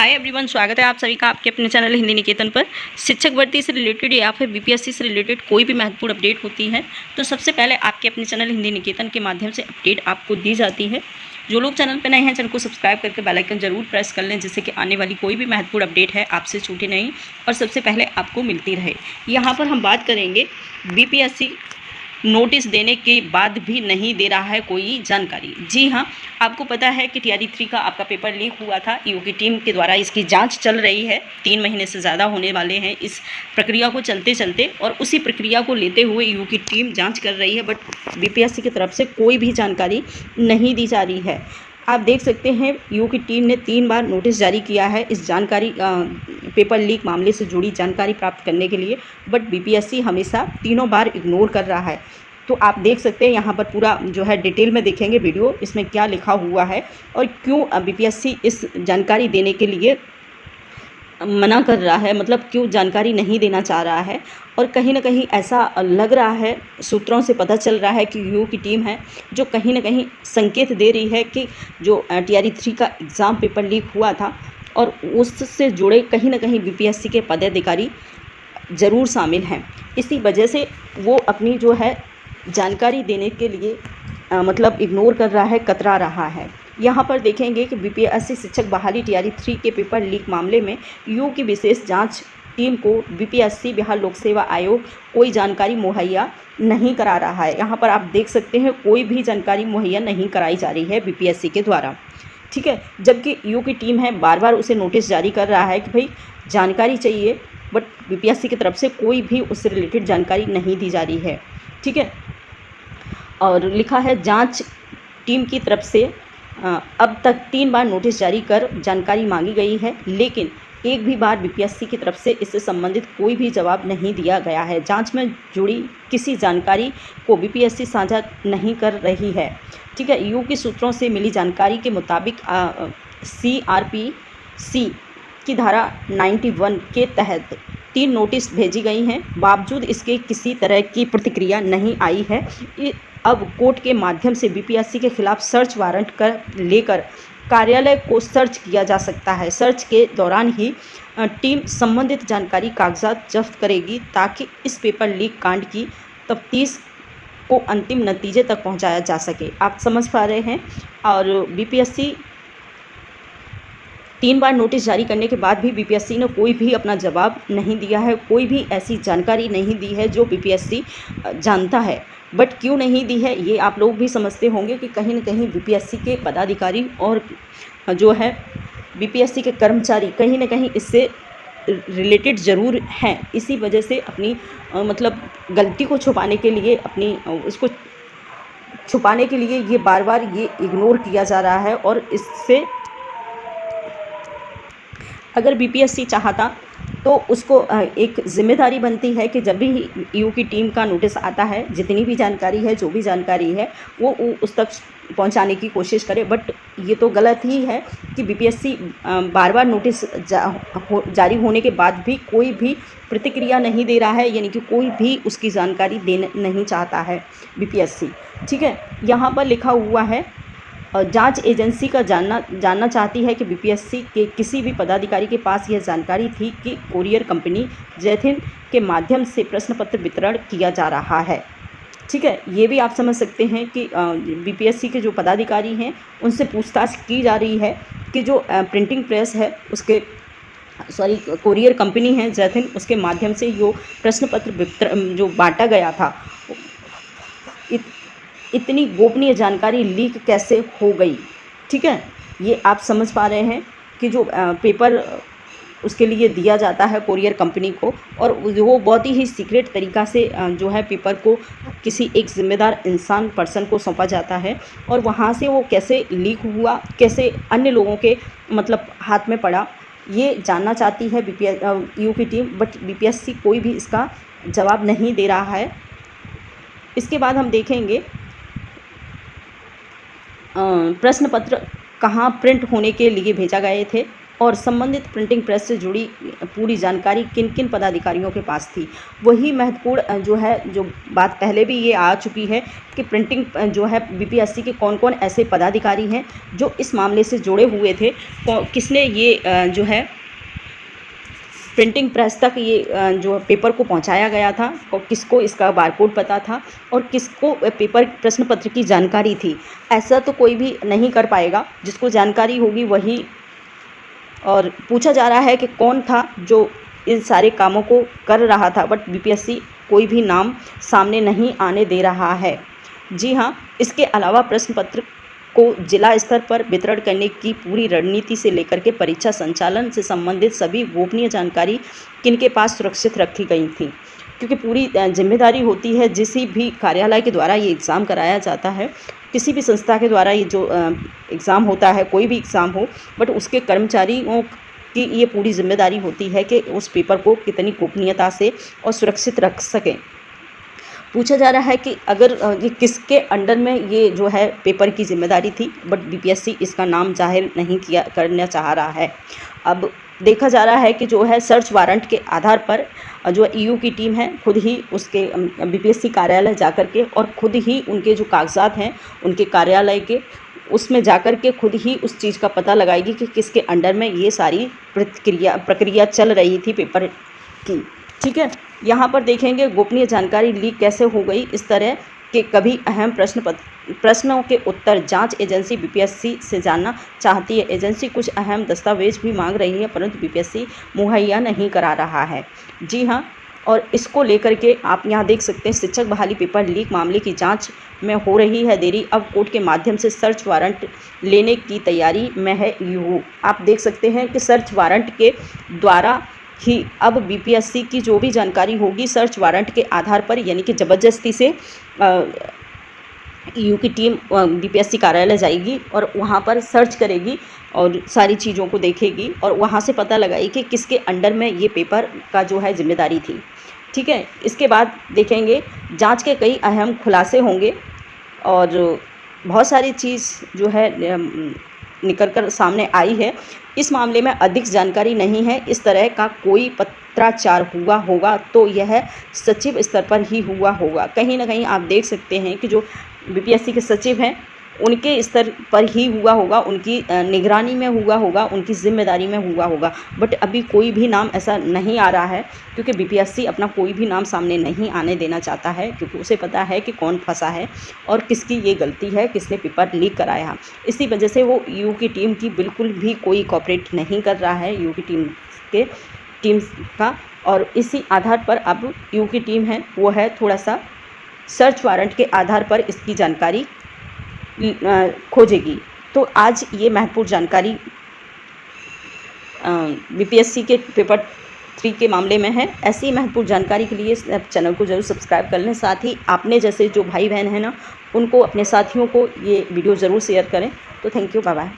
Hi everyone, स्वागत है आप सभी का आपके अपने चैनल हिंदी निकेतन पर। शिक्षक भर्ती से रिलेटेड या फिर बीपीएससी से रिलेटेड कोई भी महत्वपूर्ण अपडेट होती है तो सबसे पहले आपके अपने चैनल हिंदी निकेतन के माध्यम से अपडेट आपको दी जाती है। जो लोग चैनल पर नए हैं चैनल को सब्सक्राइब करके बेल आइकन जरूर प्रेस कर लें, जिससे कि आने वाली कोई भी महत्वपूर्ण अपडेट है आपसे छूटे नहीं और सबसे पहले आपको मिलती रहे। यहाँ पर हम बात करेंगे बीपीएससी नोटिस देने के बाद भी नहीं दे रहा है कोई जानकारी। जी हाँ, आपको पता है कि टीआरई 3 का आपका पेपर लीक हुआ था। ईओ की टीम के द्वारा इसकी जांच चल रही है। 3 महीने से ज़्यादा होने वाले हैं इस प्रक्रिया को चलते चलते, और उसी प्रक्रिया को लेते हुए ईओ की टीम जांच कर रही है, बट बीपीएससी की तरफ से कोई भी जानकारी नहीं दी जा रही है। आप देख सकते हैं ईओ की टीम ने 3 बार नोटिस जारी किया है इस जानकारी पेपर लीक मामले से जुड़ी जानकारी प्राप्त करने के लिए, बट बीपीएससी हमेशा तीनों बार इग्नोर कर रहा है। तो आप देख सकते हैं यहाँ पर पूरा जो है डिटेल में देखेंगे वीडियो, इसमें क्या लिखा हुआ है और क्यों बीपीएससी इस जानकारी देने के लिए मना कर रहा है, मतलब क्यों जानकारी नहीं देना चाह रहा है। और कहीं ना कहीं ऐसा लग रहा है, सूत्रों से पता चल रहा है कि ईओ की टीम है जो कहीं ना कहीं संकेत दे रही है कि जो टीआरई 3 का एग्ज़ाम पेपर लीक हुआ था और उससे जुड़े कहीं ना कहीं बीपीएससी के पदाधिकारी ज़रूर शामिल हैं। इसी वजह से वो अपनी जो है जानकारी देने के लिए मतलब इग्नोर कर रहा है, कतरा रहा है। यहाँ पर देखेंगे कि बीपीएससी शिक्षक बहाली टीआरई 3 के पेपर लीक मामले में ईओ की विशेष जांच टीम को बीपीएससी बिहार लोक सेवा आयोग कोई जानकारी मुहैया नहीं करा रहा है। यहाँ पर आप देख सकते हैं कोई भी जानकारी मुहैया नहीं कराई जा रही है बीपीएससी के द्वारा, ठीक है। जबकि ईओ की टीम है बार बार उसे नोटिस जारी कर रहा है कि भाई जानकारी चाहिए, बट बीपीएससी की तरफ से कोई भी उससे रिलेटेड जानकारी नहीं दी जा रही है, ठीक है। और लिखा है जांच टीम की तरफ से अब तक 3 बार नोटिस जारी कर जानकारी मांगी गई है, लेकिन एक भी बार बीपीएससी की तरफ से इससे संबंधित कोई भी जवाब नहीं दिया गया है। जांच में जुड़ी किसी जानकारी को बीपीएससी साझा नहीं कर रही है, ठीक है। ईओ के सूत्रों से मिली जानकारी के मुताबिक सीआरपीसी की धारा 91 के तहत 3 नोटिस भेजी गई हैं, बावजूद इसके किसी तरह की प्रतिक्रिया नहीं आई है। अब कोर्ट के माध्यम से बीपीएससी के खिलाफ सर्च वारंट कर लेकर कार्यालय को सर्च किया जा सकता है। सर्च के दौरान ही टीम संबंधित जानकारी कागजात जब्त करेगी ताकि इस पेपर लीक कांड की तफ्तीश को अंतिम नतीजे तक पहुंचाया जा सके। आप समझ पा रहे हैं। और बीपीएससी 3 बार नोटिस जारी करने के बाद भी बीपीएससी ने कोई भी अपना जवाब नहीं दिया है, कोई भी ऐसी जानकारी नहीं दी है जो बीपीएससी जानता है। बट क्यों नहीं दी है ये आप लोग भी समझते होंगे कि कहीं ना कहीं बीपीएससी के पदाधिकारी और जो है बीपीएससी के कर्मचारी कहीं ना कहीं इससे रिलेटेड ज़रूर हैं। इसी वजह से अपनी मतलब गलती को छुपाने के लिए, अपनी उसको छुपाने के लिए ये बार बार ये इग्नोर किया जा रहा है। और इससे अगर बीपीएससी चाहता तो उसको एक जिम्मेदारी बनती है कि जब भी ईओ की टीम का नोटिस आता है, जितनी भी जानकारी है, जो भी जानकारी है, वो उस तक पहुंचाने की कोशिश करे। बट ये तो गलत ही है कि बीपीएससी बार बार नोटिस जारी होने के बाद भी कोई भी प्रतिक्रिया नहीं दे रहा है, यानी कि कोई भी उसकी जानकारी देना नहीं चाहता है बीपीएससी, ठीक है। यहाँ पर लिखा हुआ है जांच एजेंसी का जानना चाहती है कि बीपीएससी के किसी भी पदाधिकारी के पास यह जानकारी थी कि कोरियर कंपनी जैथिन के माध्यम से प्रश्न पत्र वितरण किया जा रहा है, ठीक है। ये भी आप समझ सकते हैं कि बीपीएससी के जो पदाधिकारी हैं उनसे पूछताछ की जा रही है कि जो प्रिंटिंग प्रेस है उसके कोरियर कंपनी है जैथिन, उसके माध्यम से जो प्रश्न पत्र जो बांटा गया था, इतनी गोपनीय जानकारी लीक कैसे हो गई, ठीक है। ये आप समझ पा रहे हैं कि जो पेपर उसके लिए दिया जाता है कोरियर कंपनी को, और वो बहुत ही सीक्रेट तरीक़ा से जो है पेपर को किसी एक ज़िम्मेदार इंसान पर्सन को सौंपा जाता है, और वहाँ से वो कैसे लीक हुआ, कैसे अन्य लोगों के मतलब हाथ में पड़ा, ये जानना चाहती है ईओ की टीम। बट बीपीएससी कोई भी इसका जवाब नहीं दे रहा है। इसके बाद हम देखेंगे प्रश्न पत्र कहाँ प्रिंट होने के लिए भेजा गए थे और संबंधित प्रिंटिंग प्रेस से जुड़ी पूरी जानकारी किन किन पदाधिकारियों के पास थी। वही महत्वपूर्ण जो है, जो बात पहले भी ये आ चुकी है कि प्रिंटिंग जो है बीपीएससी के कौन कौन ऐसे पदाधिकारी हैं जो इस मामले से जुड़े हुए थे, किसने ये जो है प्रिंटिंग प्रेस तक ये जो पेपर को पहुंचाया गया था, और किसको इसका बारकोड पता था और किसको पेपर प्रश्न पत्र की जानकारी थी। ऐसा तो कोई भी नहीं कर पाएगा, जिसको जानकारी होगी वही। और पूछा जा रहा है कि कौन था जो इन सारे कामों को कर रहा था, बट बीपीएससी कोई भी नाम सामने नहीं आने दे रहा है। जी हाँ, इसके अलावा प्रश्न पत्र को जिला स्तर पर वितरण करने की पूरी रणनीति से लेकर के परीक्षा संचालन से संबंधित सभी गोपनीय जानकारी किनके पास सुरक्षित रखी गई थी, क्योंकि पूरी जिम्मेदारी होती है जिस भी कार्यालय के द्वारा ये एग्ज़ाम कराया जाता है, किसी भी संस्था के द्वारा ये जो एग्ज़ाम होता है, कोई भी एग्ज़ाम हो, बट उसके कर्मचारियों की ये पूरी जिम्मेदारी होती है कि उस पेपर को कितनी गोपनीयता से और सुरक्षित रख सकें। पूछा जा रहा है कि अगर ये किसके अंडर में ये जो है पेपर की जिम्मेदारी थी, बट बीपीएससी इसका नाम जाहिर नहीं करना चाह रहा है। अब देखा जा रहा है कि जो है सर्च वारंट के आधार पर जो ईयू की टीम है खुद ही उसके बीपीएससी कार्यालय जाकर के और खुद ही उनके जो कागजात हैं उनके कार्यालय के उसमें जाकर के खुद ही उस चीज़ का पता लगाएगी कि किसके अंडर में ये सारी प्रक्रिया चल रही थी पेपर की। ठीक है, यहाँ पर देखेंगे गोपनीय जानकारी लीक कैसे हो गई। इस तरह के कभी अहम प्रश्नों के उत्तर जांच एजेंसी बीपीएससी से जानना चाहती है। एजेंसी कुछ अहम दस्तावेज भी मांग रही है, परंतु बीपीएससी मुहैया नहीं करा रहा है। जी हाँ, और इसको लेकर के आप यहाँ देख सकते हैं शिक्षक बहाली पेपर लीक मामले की जांच में हो रही है देरी। अब कोर्ट के माध्यम से सर्च वारंट लेने की तैयारी में है ईयू। आप देख सकते हैं कि सर्च वारंट के द्वारा ही अब बीपीएससी की जो भी जानकारी होगी सर्च वारंट के आधार पर, यानी कि ज़बरदस्ती से ईयू की टीम बीपीएससी कार्यालय जाएगी और वहाँ पर सर्च करेगी और सारी चीज़ों को देखेगी और वहाँ से पता लगाएगी कि किसके अंडर में ये पेपर का जो है जिम्मेदारी थी। ठीक है, इसके बाद देखेंगे जांच के कई अहम खुलासे होंगे और बहुत सारी चीज़ जो है निकल कर सामने आई है। इस मामले में अधिक जानकारी नहीं है। इस तरह का कोई पत्राचार हुआ होगा तो यह सचिव स्तर पर ही हुआ होगा। कहीं ना कहीं आप देख सकते हैं कि जो बीपीएससी के सचिव हैं उनके स्तर पर ही हुआ होगा, उनकी निगरानी में हुआ होगा, उनकी जिम्मेदारी में हुआ होगा। बट अभी कोई भी नाम ऐसा नहीं आ रहा है, क्योंकि बीपीएससी अपना कोई भी नाम सामने नहीं आने देना चाहता है, क्योंकि उसे पता है कि कौन फंसा है और किसकी ये गलती है, किसने पेपर लीक कराया। इसी वजह से वो ईयू की टीम की बिल्कुल भी कोई कॉपरेट नहीं कर रहा है, ईयू की टीम का। और इसी आधार पर अब ईयू की टीम है वो है थोड़ा सा सर्च वारंट के आधार पर इसकी जानकारी खोजेगी। तो आज ये महत्वपूर्ण जानकारी बीपीएससी के पेपर 3 के मामले में है। ऐसी महत्वपूर्ण जानकारी के लिए चैनल को जरूर सब्सक्राइब कर लें। साथ ही आपने जैसे जो भाई बहन हैं ना, उनको अपने साथियों को ये वीडियो ज़रूर शेयर करें। तो थैंक यू, बाय बाय।